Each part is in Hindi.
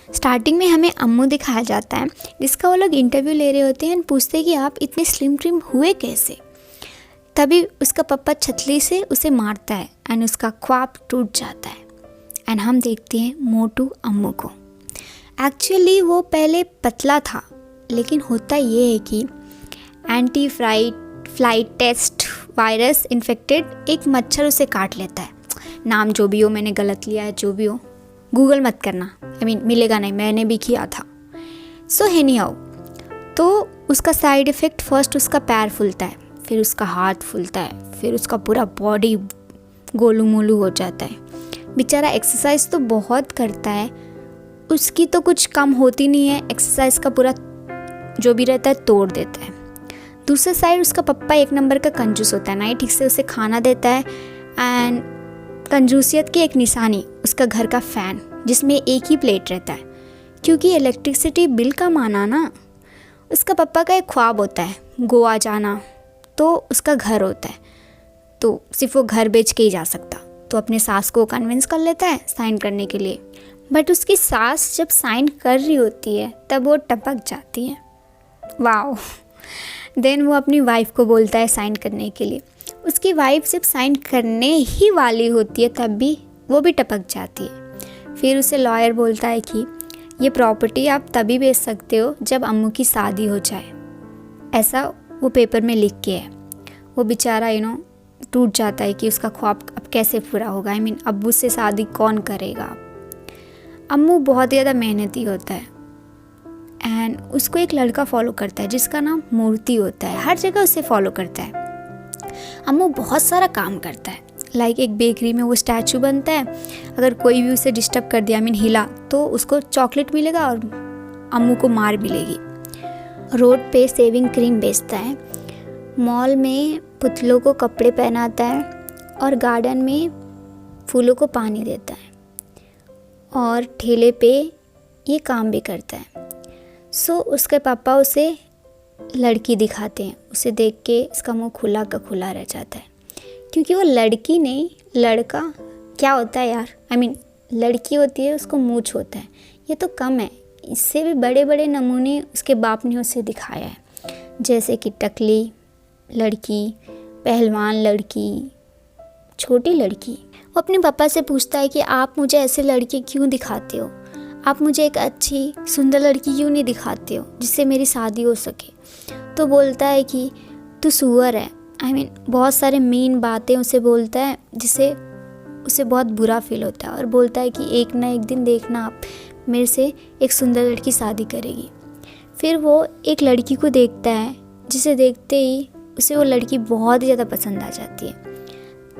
स्टार्टिंग में हमें अम्मू दिखाया जाता है जिसका वो लोग इंटरव्यू ले रहे होते हैं एंड पूछते हैं कि आप इतने स्लिम ट्रिम हुए कैसे। तभी उसका पापा छतली से उसे मारता है एंड उसका ख्वाब टूट जाता है एंड हम देखते हैं मोटू अम्मू को। एक्चुअली वो पहले पतला था, लेकिन होता ये है कि anti flight test virus infected एक मच्छर उसे काट लेता है। नाम जो भी हो, मैंने गलत लिया है, जो भी हो गूगल मत करना, मिलेगा नहीं, मैंने भी किया था। सो एनीहाउ, तो उसका साइड इफ़ेक्ट फर्स्ट उसका पैर फूलता है, फिर उसका हाथ फूलता है, फिर उसका पूरा बॉडी गोलू मोलू हो जाता है। बेचारा एक्सरसाइज तो बहुत करता है, उसकी तो कुछ कम होती नहीं है, एक्सरसाइज का पूरा जो भी रहता है तोड़ देता है। दूसरे साइड उसका पप्पा एक नंबर का कंजूस होता है, ना ही ठीक से उसे खाना देता है एंड कंजूसियत की एक निशानी उसका घर का फ़ैन जिसमें एक ही प्लेट रहता है, क्योंकि इलेक्ट्रिसिटी बिल का माना ना। उसका पप्पा का एक ख्वाब होता है गोवा जाना, तो उसका घर होता है, तो सिर्फ वो घर बेच के ही जा सकता, तो अपने सास को कन्विंस कर लेता है साइन करने के लिए। बट उसकी सास जब साइन कर रही होती है तब वो टपक जाती है। वाओ। देन वो अपनी वाइफ को बोलता है साइन करने के लिए। उसकी वाइफ जब साइन करने ही वाली होती है तब भी वो भी टपक जाती है। फिर उसे लॉयर बोलता है कि ये प्रॉपर्टी आप तभी बेच सकते हो जब अम्मू की शादी हो जाए, ऐसा वो पेपर में लिख के है। वो बेचारा टूट जाता है कि उसका ख्वाब अब कैसे पूरा होगा। अब्बू से शादी कौन करेगा। अम्मू बहुत ज़्यादा मेहनती होता है एंड उसको एक लड़का फॉलो करता है जिसका नाम मूर्ति होता है, हर जगह उसे फॉलो करता है। अम्मू बहुत सारा काम करता है, लाइक एक बेकरी में वो स्टैचू बनता है, अगर कोई भी उसे डिस्टर्ब कर दिया हिला तो उसको चॉकलेट मिलेगा और अम्मू को मार मिलेगी। रोड पे सेविंग क्रीम बेचता है, मॉल में पुतलों को कपड़े पहनाता है और गार्डन में फूलों को पानी देता है और ठेले पे ये काम भी करता है। सो उसके पापा उसे लड़की दिखाते हैं, उसे देख के इसका मुंह खुला का खुला रह जाता है, क्योंकि वो लड़की नहीं लड़का क्या होता है यार, लड़की होती है उसको मूंछ होता है, ये तो कम है, इससे भी बड़े बड़े नमूने उसके बाप ने उसे दिखाया है, जैसे कि टकली लड़की, पहलवान लड़की, छोटी लड़की। वो अपने पापा से पूछता है कि आप मुझे ऐसे लड़के क्यों दिखाते हो, आप मुझे एक अच्छी सुंदर लड़की क्यों नहीं दिखाते हो जिससे मेरी शादी हो सके। तो बोलता है कि तू सुअर है, बहुत सारे मीन बातें उसे बोलता है जिससे उसे बहुत बुरा फील होता है और बोलता है कि एक ना एक दिन देखना आप मेरे से एक सुंदर लड़की शादी करेगी। फिर वो एक लड़की को देखता है जिसे देखते ही उसे वो लड़की बहुत ही ज़्यादा पसंद आ जाती है।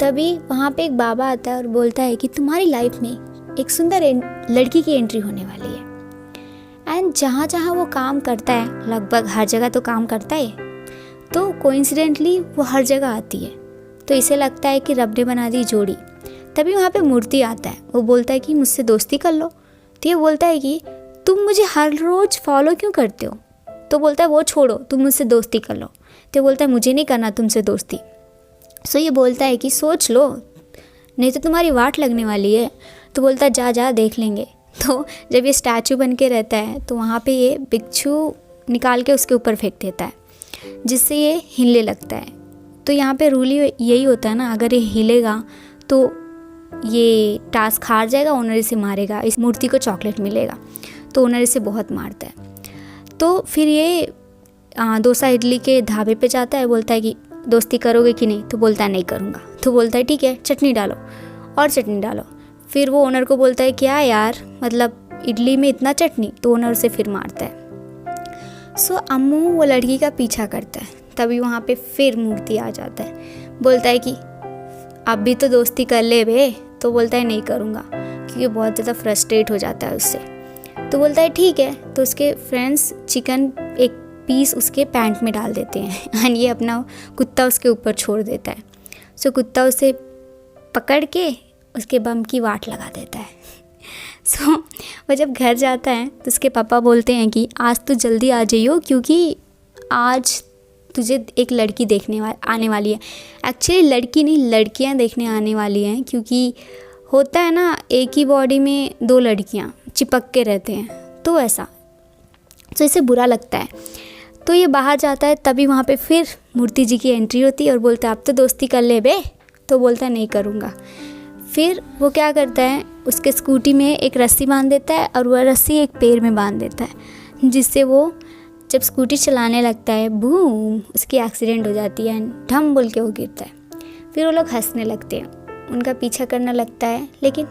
तभी वहाँ पे एक बाबा आता है और बोलता है कि तुम्हारी लाइफ में एक सुंदर लड़की की एंट्री होने वाली है। एंड जहाँ जहाँ वो काम करता है, लगभग हर जगह तो काम करता है, तो कोइंसिडेंटली वो हर जगह आती है, तो इसे लगता है कि रब ने बना दी जोड़ी। तभी वहाँ पे मूर्ति आता है, वो बोलता है कि मुझसे दोस्ती कर लो। तो ये बोलता है कि तुम मुझे हर रोज़ फॉलो क्यों करते हो। तो बोलता है वो छोड़ो, तुम मुझसे दोस्ती कर लो। तो बोलता है मुझे नहीं करना तुमसे दोस्ती। सो ये बोलता है कि सोच लो, नहीं तो तुम्हारी वाट लगने वाली है। तो बोलता है जा जा देख लेंगे। तो जब ये स्टैचू बन के रहता है तो वहाँ पे ये बिच्छू निकाल के उसके ऊपर फेंक देता है, जिससे ये हिलने लगता है। तो यहाँ पे रूल यही होता है ना, अगर ये हिलेगा तो ये टास्क हार जाएगा, ओनर इसे मारेगा, इस मूर्ति को चॉकलेट मिलेगा। तो ओनर इसे बहुत मारता है। तो फिर ये डोसा इडली के ढाबे पे जाता है, बोलता है कि दोस्ती करोगे कि नहीं। तो बोलता है नहीं करूँगा। तो बोलता है ठीक है, चटनी डालो और चटनी डालो। फिर वो ओनर को बोलता है क्या यार, मतलब इडली में इतना चटनी। तो ओनर उसे फिर मारता है। सो अम्मू वो लड़की का पीछा करता है, तभी वहाँ पे फिर मूर्ति आ जाता है, बोलता है कि अब भी तो दोस्ती कर ले बे। तो बोलता है नहीं करूँगा, क्योंकि बहुत ज़्यादा फ्रस्ट्रेट हो जाता है उससे। तो बोलता है ठीक है। तो उसके फ्रेंड्स चिकन एक पीस उसके पैंट में डाल देते हैं और ये अपना कुत्ता उसके ऊपर छोड़ देता है। सो कुत्ता उसे पकड़ के उसके बम की वाट लगा देता है। सो वो जब घर जाता है तो उसके पापा बोलते हैं कि आज तो जल्दी आ जाइयो, क्योंकि आज तुझे एक लड़की आने वाली है। एक्चुअली लड़की नहीं, लड़कियां देखने आने वाली हैं, क्योंकि होता है ना एक ही बॉडी में दो लड़कियां, चिपक के रहते हैं, तो ऐसा, तो इसे बुरा लगता है। तो ये बाहर जाता है, तभी वहाँ पे फिर मूर्ति जी की एंट्री होती है और बोलता है आप तो दोस्ती कर ले बे। तो बोलता है नहीं करूँगा। फिर वो क्या करता है, उसके स्कूटी में एक रस्सी बांध देता है और वह रस्सी एक पेड़ में बांध देता है, जिससे वो जब स्कूटी चलाने लगता है बूम, उसकी एक्सीडेंट हो जाती है, ढम बोल के वो गिरता है। फिर वो लोग हंसने लगते हैं, उनका पीछा करना लगता है, लेकिन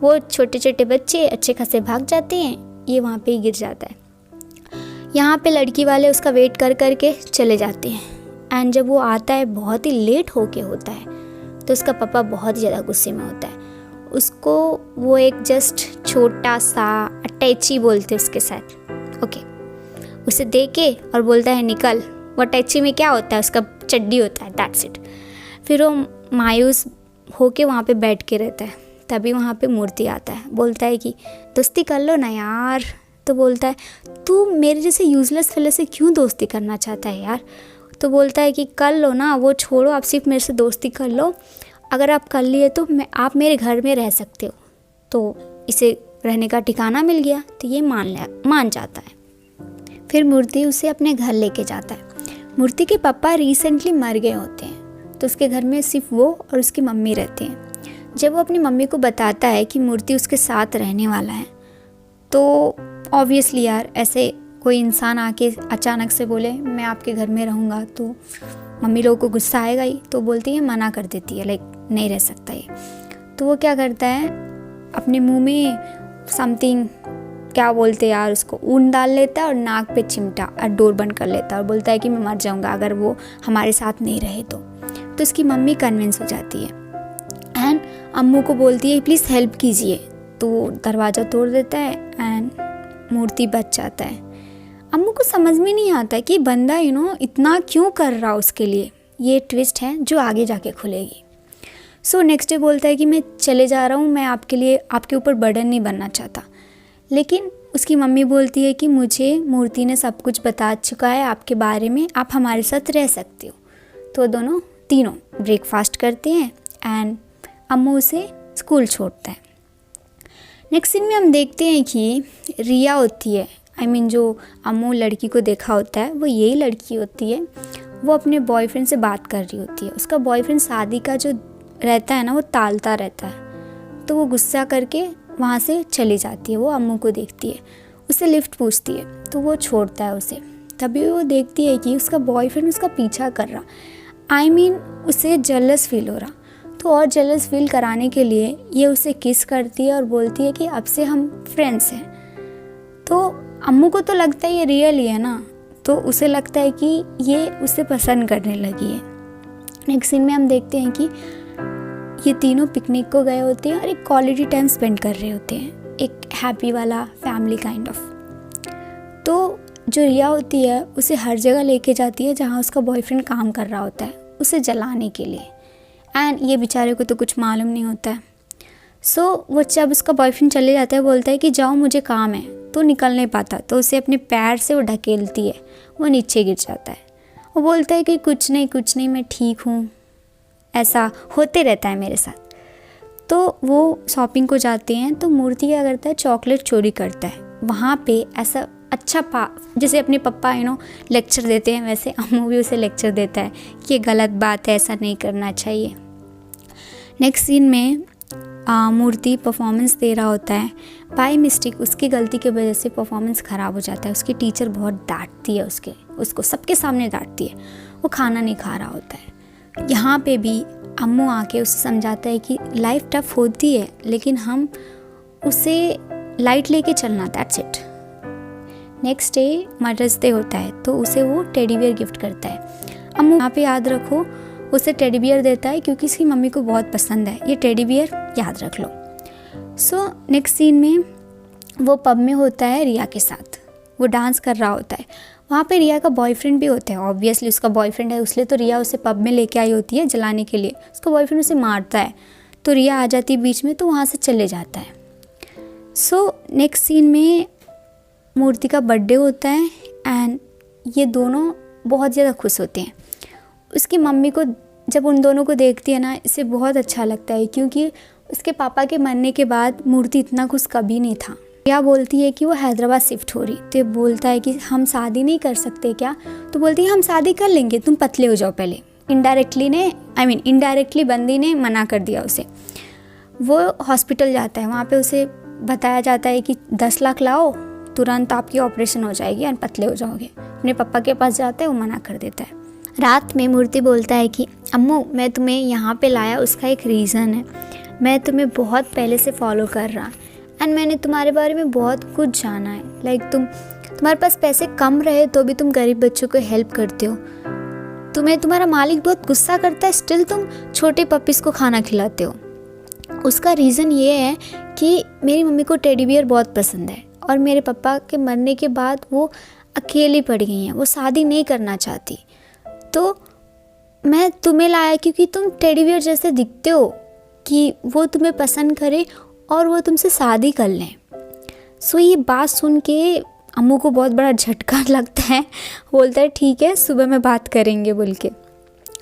वो छोटे छोटे बच्चे अच्छे खासे भाग जाते हैं, ये वहाँ पे ही गिर जाता है। यहाँ पे लड़की वाले उसका वेट कर कर के चले जाते हैं, एंड जब वो आता है बहुत ही लेट होके होता है, तो उसका पापा बहुत ही ज़्यादा गुस्से में होता है। उसको वो एक जस्ट छोटा सा अटैची बोलते उसके साथ, ओके, उसे दे के और बोलता है निकल। वो अटैची में क्या होता है, उसका चड्डी होता है, दैट्स इट। फिर वो मायूस होके वहाँ पे बैठ के रहता है। तभी वहाँ पे मूर्ति आता है, बोलता है कि दोस्ती कर लो ना यार। तो बोलता है तू मेरे जैसे यूजलेस फेलो से क्यों दोस्ती करना चाहता है यार। तो बोलता है कि कर लो ना, वो छोड़ो, आप सिर्फ मेरे से दोस्ती कर लो, अगर आप कर लिए तो आप मेरे घर में रह सकते हो। तो इसे रहने का ठिकाना मिल गया, तो ये मान जाता है। फिर मूर्ति उसे अपने घर लेके जाता है। मूर्ति के पापा रिसेंटली मर गए होते हैं, तो उसके घर में सिर्फ वो और उसकी मम्मी रहते हैं। जब वो अपनी मम्मी को बताता है कि मूर्ति उसके साथ रहने वाला है, तो ऑब्वियसली यार ऐसे कोई इंसान आके अचानक से बोले मैं आपके घर में रहूँगा, तो मम्मी लोगों को गुस्सा आएगा ही। तो बोलती है, मना कर देती है, लाइक नहीं रह सकता ये। तो वो क्या करता है, अपने मुंह में समथिंग, क्या बोलते हैं यार उसको, ऊन डाल लेता है और नाक पे चिमटा और डोर बंद कर लेता है और बोलता है कि मैं मर जाऊँगा अगर वो हमारे साथ नहीं रहे तो। उसकी मम्मी कन्विंस हो जाती है एंड अम्मू को बोलती है प्लीज़ हेल्प कीजिए। तो दरवाज़ा तोड़ देता है एंड मूर्ति बच जाता है। अम्मू को समझ में नहीं आता कि बंदा इतना क्यों कर रहा उसके लिए। ये ट्विस्ट है जो आगे जाके खुलेगी। सो नेक्स्ट डे बोलता है कि मैं चले जा रहा हूँ, मैं आपके लिए आपके ऊपर बर्डन नहीं बनना चाहता। लेकिन उसकी मम्मी बोलती है कि मुझे मूर्ति ने सब कुछ बता चुका है आपके बारे में, आप हमारे साथ रह सकते हो। तो दोनों तीनों ब्रेकफास्ट करते हैं एंड अम्मू उसे स्कूल छोड़ता है। नेक्स्ट सीन में हम देखते हैं कि रिया होती है, जो अम्मू लड़की को देखा होता है वो यही लड़की होती है। वो अपने बॉयफ्रेंड से बात कर रही होती है। उसका बॉयफ्रेंड शादी का जो रहता है ना, वो टालता रहता है। तो वो गुस्सा करके वहाँ से चली जाती है। वो अम्मू को देखती है, उससे लिफ्ट पूछती है, तो वो छोड़ता है उसे। तभी वो देखती है कि उसका बॉयफ्रेंड उसका पीछा कर रहा, उसे जेलस फील हो रहा। तो और जेलस फील कराने के लिए ये उसे किस करती है और बोलती है कि अब से हम फ्रेंड्स हैं। तो अम्मू को तो लगता है ये रियल ही है ना, तो उसे लगता है कि ये उसे पसंद करने लगी है। नेक्स्ट सीन में हम देखते हैं कि ये तीनों पिकनिक को गए होते हैं और एक क्वालिटी टाइम स्पेंड कर रहे होते हैं, एक हैप्पी वाला फैमिली काइंड ऑफ। तो जो रिया होती है उसे हर जगह लेके जाती है जहाँ उसका बॉयफ्रेंड काम कर रहा होता है, उसे जलाने के लिए। एंड ये बेचारे को तो कुछ मालूम नहीं होता है। सो वो जब उसका बॉयफ्रेंड चले जाता है, बोलता है कि जाओ मुझे काम है, तो निकल नहीं पाता। तो उसे अपने पैर से वो ढकेलती है, वो नीचे गिर जाता है। वो बोलता है कि कुछ नहीं मैं ठीक हूँ, ऐसा होते रहता है मेरे साथ। तो वो शॉपिंग को जाते हैं, तो मूर्ति क्या करता है, चॉकलेट चोरी करता है। वहाँ पे ऐसा अच्छा जैसे अपने पापा लेक्चर देते हैं, वैसे अम्मू भी उसे लेक्चर देता है कि ये गलत बात है, ऐसा नहीं करना चाहिए। नेक्स्ट सीन में मूर्ति परफॉर्मेंस दे रहा होता है। बाय मिस्टेक उसकी गलती की वजह से परफॉर्मेंस ख़राब हो जाता है। उसकी टीचर बहुत डांटती है उसको सबके सामने डांटती है। वो खाना नहीं खा रहा होता है। यहाँ पे भी अम्मू आके उसे समझाता है कि लाइफ टफ होती है, लेकिन हम उसे लाइट लेके चलना, that's it. Next day mother's day होता है, तो उसे वो टेडी बियर गिफ्ट करता है। अम्मू यहाँ पे याद रखो, उसे टेडी बियर देता है क्योंकि इसकी मम्मी को बहुत पसंद है, ये टेडी बियर याद रख लो। सो नेक्स्ट सीन में वो पब में होता है रिया के साथ, वो डांस कर रहा होता है। वहाँ पे रिया का बॉयफ्रेंड भी होता है, ऑब्वियसली उसका बॉयफ्रेंड है, इसलिए तो रिया उसे पब में लेके आई होती है जलाने के लिए। उसका बॉयफ्रेंड उसे मारता है, तो रिया आ जाती है बीच में, तो वहाँ से चले जाता है। सो नेक्स्ट सीन में मूर्ति का बर्थडे होता है एंड ये दोनों बहुत ज़्यादा खुश होते हैं। उसकी मम्मी को जब उन दोनों को देखती है ना, इसे बहुत अच्छा लगता है क्योंकि उसके पापा के मरने के बाद मूर्ति इतना खुश कभी नहीं था। रिया बोलती है कि वो हैदराबाद शिफ्ट हो रही, तो ये बोलता है कि हम शादी नहीं कर सकते क्या? तो बोलती है हम शादी कर लेंगे, तुम पतले हो जाओ पहले। इनडायरेक्टली बंदी ने मना कर दिया उसे। वो हॉस्पिटल जाता है, वहाँ पे उसे बताया जाता है कि 10 लाख लाओ, तुरंत आपकी ऑपरेशन हो जाएगी और पतले हो जाओगे। अपने पापा के पास जाता है, वो मना कर देता है। रात में मूर्ति बोलता है कि अम्मू मैं तुम्हें यहाँ पे लाया, उसका एक रीज़न है। मैं तुम्हें बहुत पहले से फॉलो कर रहा एंड मैंने तुम्हारे बारे में बहुत कुछ जाना है। लाइक तुम्हारे पास पैसे कम रहे तो भी तुम गरीब बच्चों को हेल्प करते हो। तुम्हें तुम्हारा मालिक बहुत गुस्सा करता है, स्टिल तुम छोटे पपीज़ को खाना खिलाते हो। उसका रीज़न ये है कि मेरी मम्मी को टेडी बियर बहुत पसंद है और मेरे पापा के मरने के बाद वो अकेली पड़ गई हैं, वो शादी नहीं करना चाहती। तो मैं तुम्हें लाया क्योंकि तुम टेडी बियर जैसे दिखते हो कि वो तुम्हें पसंद करे और वो तुमसे शादी कर लें। सो ये बात सुन के अम्मू को बहुत बड़ा झटका लगता है। बोलता है ठीक है, सुबह में बात करेंगे बोल के।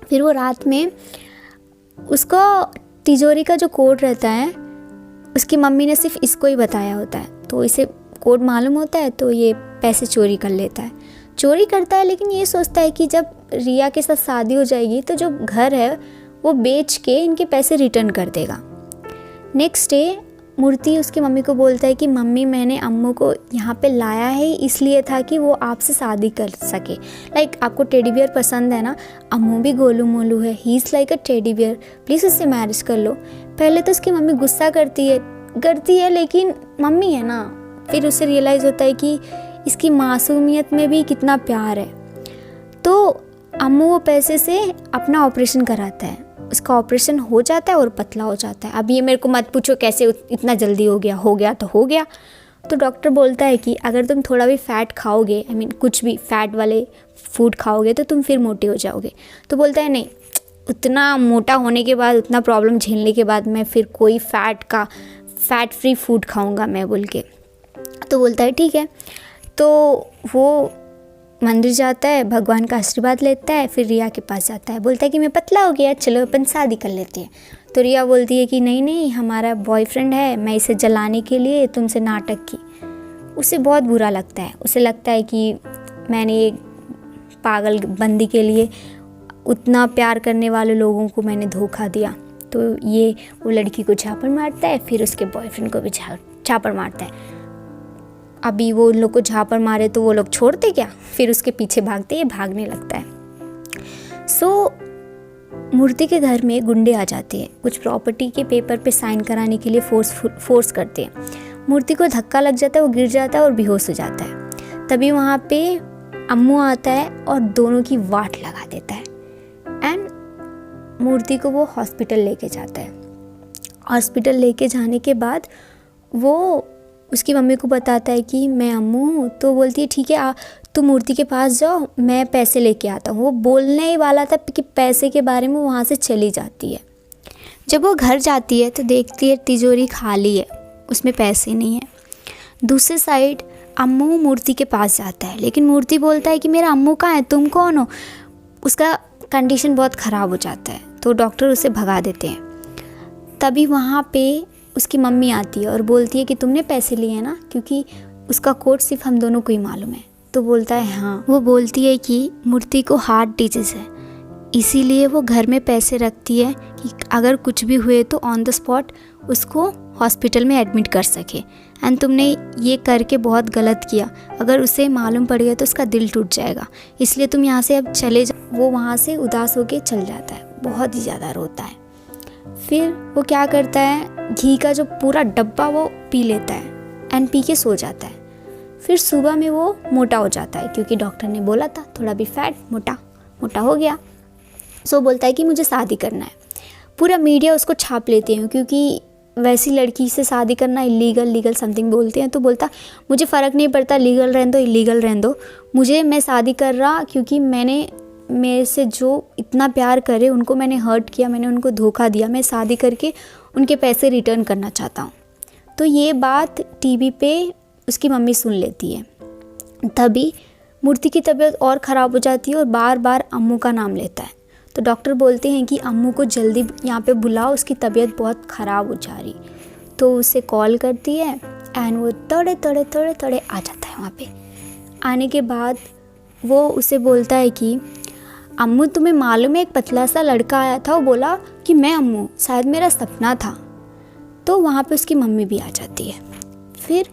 फिर वो रात में उसको तिजोरी का जो कोड रहता है, उसकी मम्मी ने सिर्फ इसको ही बताया होता है, तो इसे कोड मालूम होता है, तो ये पैसे चोरी कर लेता है। चोरी करता है लेकिन ये सोचता है कि जब रिया के साथ शादी हो जाएगी तो जो घर है वो बेच के इनके पैसे रिटर्न कर देगा। नेक्स्ट डे मूर्ति उसकी मम्मी को बोलता है कि मम्मी मैंने अम्मू को यहाँ पे लाया है इसलिए था कि वो आपसे शादी कर सके। लाइक आपको टेडी बियर पसंद है ना, अम्मू भी गोलू मोलू है, he is like a teddy bear, please उससे मैरिज कर लो। पहले तो उसकी मम्मी गुस्सा करती है लेकिन मम्मी है ना। फिर उसे रियलाइज़ होता है कि इसकी मासूमियत में भी कितना प्यार है। तो अम्मू वो पैसे से अपना ऑपरेशन कराता है, उसका ऑपरेशन हो जाता है और पतला हो जाता है। अब ये मेरे को मत पूछो कैसे इतना जल्दी हो गया तो हो गया। तो डॉक्टर बोलता है कि अगर तुम थोड़ा भी फ़ैट खाओगे, कुछ भी फ़ैट वाले फूड खाओगे तो तुम फिर मोटे हो जाओगे। तो बोलता है नहीं, उतना मोटा होने के बाद, उतना प्रॉब्लम झेलने के बाद मैं फिर कोई फ़ैट फ्री फूड खाऊंगा मैं बोल के। तो बोलता है ठीक है। तो वो मंदिर जाता है, भगवान का आशीर्वाद लेता है, फिर रिया के पास जाता है, बोलता है कि मैं पतला हो गया, चलो अपन शादी कर लेते हैं। तो रिया बोलती है कि नहीं हमारा बॉयफ्रेंड है, मैं इसे जलाने के लिए तुमसे नाटक की। उसे बहुत बुरा लगता है, उसे लगता है कि मैंने एक पागल बंदी के लिए उतना प्यार करने वाले लोगों को मैंने धोखा दिया। तो ये वो लड़की को झापड़ मारता है, फिर उसके बॉयफ्रेंड को भी झापड़ मारता है। अभी वो उन लोग को झापड़ मारे तो वो लोग छोड़ते क्या, फिर उसके पीछे भागते, ये भागने लगता है। सो मूर्ति के घर में गुंडे आ जाते हैं, कुछ प्रॉपर्टी के पेपर पे साइन कराने के लिए फोर्स करते हैं। मूर्ति को धक्का लग जाता है, वो गिर जाता है और बेहोश हो जाता है। तभी वहाँ पे अम्मू आता है और दोनों की वाट लगा देता है एंड मूर्ति को वो हॉस्पिटल लेके जाता है। हॉस्पिटल लेके जाने के बाद वो उसकी मम्मी को बताता है कि मैं अम्मू हूँ। तो बोलती है ठीक है, तुम मूर्ति के पास जाओ, मैं पैसे लेके आता हूँ। वो बोलने ही वाला था कि पैसे के बारे में, वहाँ से चली जाती है। जब वो घर जाती है तो देखती है तिजोरी खाली है, उसमें पैसे नहीं है। दूसरी साइड अम्मू मूर्ति के पास जाता है, लेकिन मूर्ति बोलता है कि मेरा अम्मू कहाँ है, तुम कौन हो। उसका कंडीशन बहुत ख़राब हो जाता है, तो डॉक्टर उसे भगा देते हैं। तभी वहाँ पे उसकी मम्मी आती है और बोलती है कि तुमने पैसे लिए हैं ना, क्योंकि उसका कोड सिर्फ हम दोनों को ही मालूम है। तो बोलता है हाँ। वो बोलती है कि मूर्ति को हार्ट डिजीज़ है, इसीलिए वो घर में पैसे रखती है कि अगर कुछ भी हुए तो ऑन द स्पॉट उसको हॉस्पिटल में एडमिट कर सके। एंड तुमने ये करके बहुत गलत किया, अगर उसे मालूम पड़ गया तो उसका दिल टूट जाएगा, इसलिए तुम यहाँ से अब चले जाओ। वो वहाँ से उदास होकर चल जाता है, बहुत ही ज़्यादा रोता है। फिर वो क्या करता है, घी का जो पूरा डब्बा वो पी लेता है एंड पी के सो जाता है। फिर सुबह में वो मोटा हो जाता है, क्योंकि डॉक्टर ने बोला था थोड़ा भी फैट, मोटा हो गया। सो बोलता है कि मुझे शादी करना है। पूरा मीडिया उसको छाप लेते हैं, क्योंकि वैसी लड़की से शादी करना लीगल समथिंग बोलते हैं। तो बोलता मुझे फ़र्क नहीं पड़ता, लीगल रहने दो इलीगल रहने दो, मैं शादी कर रहा क्योंकि मेरे से जो इतना प्यार करे उनको मैंने हर्ट किया, मैंने उनको धोखा दिया, मैं शादी करके उनके पैसे रिटर्न करना चाहता हूँ। तो ये बात टीवी पे उसकी मम्मी सुन लेती है। तभी मूर्ति की तबीयत और ख़राब हो जाती है और बार बार अम्मू का नाम लेता है। तो डॉक्टर बोलते हैं कि अम्मू को जल्दी यहाँ पे बुलाओ, उसकी तबीयत बहुत ख़राब हो जा रही। तो उसे कॉल करती है एंड वो थोड़े थोड़े आ जाता है वहाँ पे। आने के बाद वो उसे बोलता है कि अम्मू तुम्हें मालूम है एक पतला सा लड़का आया था, वो बोला कि मैं अम्मू, शायद मेरा सपना था। तो वहाँ पे उसकी मम्मी भी आ जाती है। फिर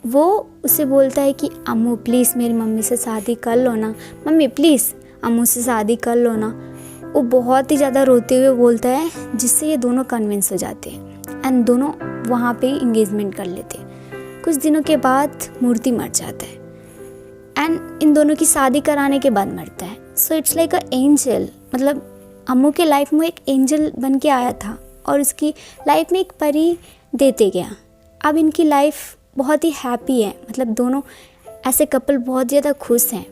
वो उसे बोलता है कि अम्मू प्लीज़ मेरी मम्मी से शादी कर लो ना, मम्मी प्लीज़ अम्मू से शादी कर लो ना। वो बहुत ही ज़्यादा रोते हुए बोलता है, जिससे ये दोनों कन्विंस हो जाते हैं एंड दोनों वहाँ पे इंगेजमेंट कर लेते हैं। कुछ दिनों के बाद मूर्ति मर जाता है एंड इन दोनों की शादी कराने के बाद मरता है। So it's like a angel, मतलब अम्मू के लाइफ में एक एंजल बन के आया था और उसकी लाइफ में एक परी देते गया। अब इनकी लाइफ बहुत ही हैप्पी है, मतलब दोनों ऐसे कपल बहुत ज़्यादा खुश हैं,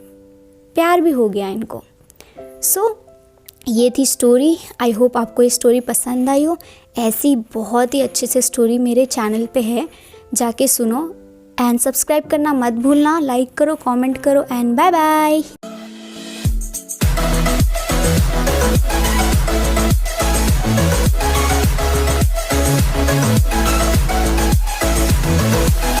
प्यार भी हो गया इनको। सो ये थी स्टोरी। आई होप आपको ये स्टोरी पसंद आई हो। ऐसी बहुत ही अच्छे से स्टोरी मेरे चैनल पे है, जाके सुनो एंड सब्सक्राइब करना मत भूलना। लाइक करो, कमेंट करो एंड बाय बाय।